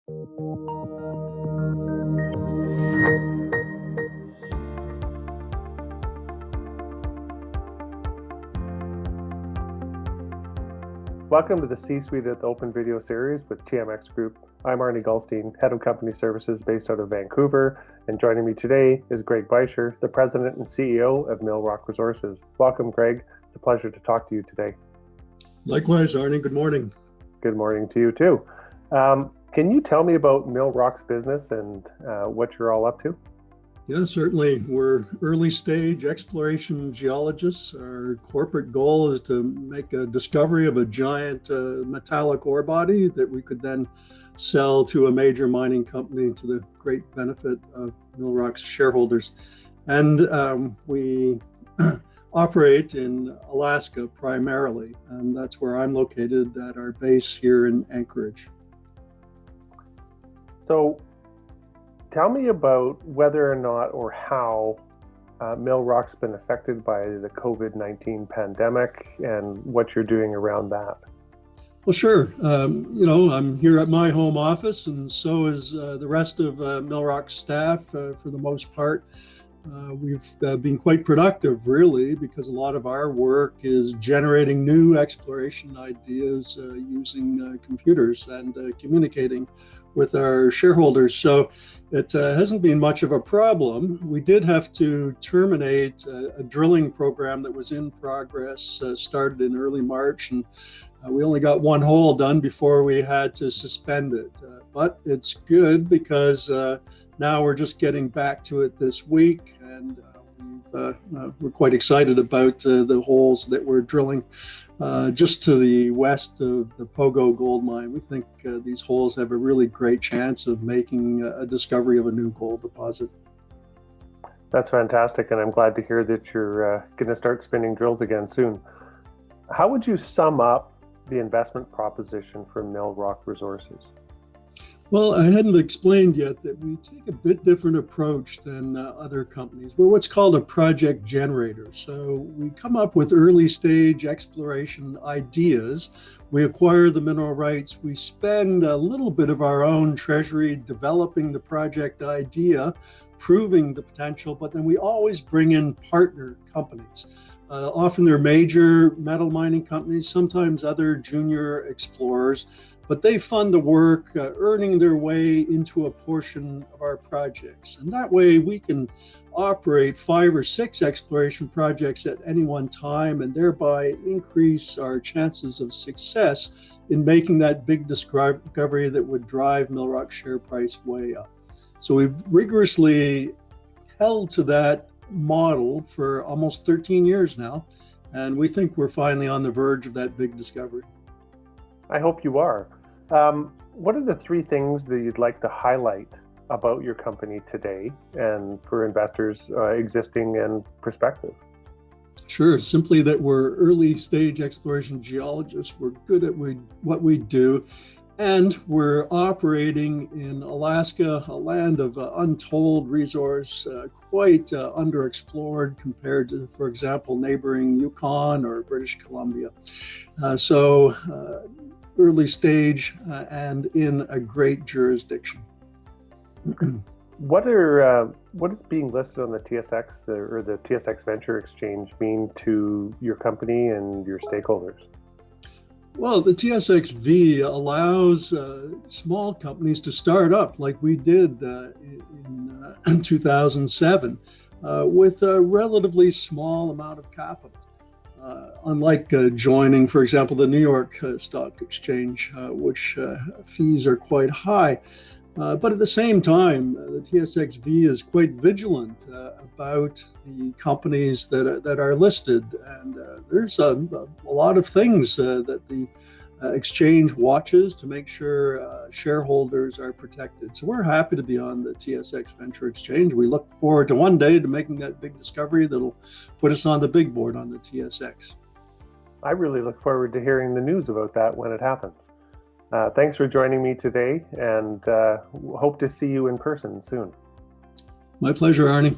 Welcome to the C-Suite at the Open Video Series with TMX Group. I'm Arnie Goldstein, Head of Company Services based out of Vancouver, and joining me today is Greg Beischer, the President and CEO of Millrock Resources. Welcome, Greg. It's a pleasure to talk to you today. Likewise, Arnie. Good morning. Good morning to you too. Can you tell me about Millrock's business and what you're all up to? Yeah, certainly. We're early stage exploration geologists. Our corporate goal is to make a discovery of a giant metallic ore body that we could then sell to a major mining company to the great benefit of Millrock's shareholders. And we operate in Alaska primarily, and that's where I'm located at our base here in Anchorage. So tell me about whether or not or how Millrock's been affected by the COVID-19 pandemic and what you're doing around that. Well, sure. I'm here at my home office, and so is the rest of Millrock's staff for the most part. We've been quite productive, really, because a lot of our work is generating new exploration ideas using computers and communicating with our shareholders. So it hasn't been much of a problem. We did have to terminate a drilling program that was in progress, started in early March, and we only got one hole done before we had to suspend it. But it's good because now we're just getting back to it this week, and we're quite excited about the holes that we're drilling just to the west of the Pogo gold mine. We think these holes have a really great chance of making a discovery of a new gold deposit. That's fantastic, and I'm glad to hear that you're going to start spinning drills again soon. How would you sum up the investment proposition for Millrock Resources? Well, I hadn't explained yet that we take a bit different approach than other companies. We're what's called a project generator. So we come up with early stage exploration ideas. We acquire the mineral rights. We spend a little bit of our own treasury developing the project idea, proving the potential, but then we always bring in partner companies. Often they're major metal mining companies, sometimes other junior explorers, but they fund the work, earning their way into a portion of our projects. And that way we can operate 5 or 6 exploration projects at any one time and thereby increase our chances of success in making that big discovery that would drive Millrock's share price way up. So we've rigorously held to that model for almost 13 years now, and we think we're finally on the verge of that big discovery. I hope you are. What are the 3 things that you'd like to highlight about your company today and for investors existing and prospective? Sure. Simply that we're early stage exploration geologists. We're good at what we do, and we're operating in Alaska, a land of untold resource, quite underexplored compared to, for example, neighboring Yukon or British Columbia. Early stage and in a great jurisdiction. What is being listed on the TSX or the TSX Venture Exchange mean to your company and your stakeholders? Well, the TSXV allows small companies to start up like we did in 2007 with a relatively small amount of capital. Unlike joining, for example, the New York Stock Exchange, which fees are quite high. But at the same time, the TSXV is quite vigilant about the companies that are listed. And there's a lot of things that the exchange watches to make sure shareholders are protected. So we're happy to be on the TSX Venture Exchange. We look forward to one day to making that big discovery that'll put us on the big board on the TSX. I really look forward to hearing the news about that when it happens. Thanks for joining me today, and hope to see you in person soon. My pleasure, Arnie.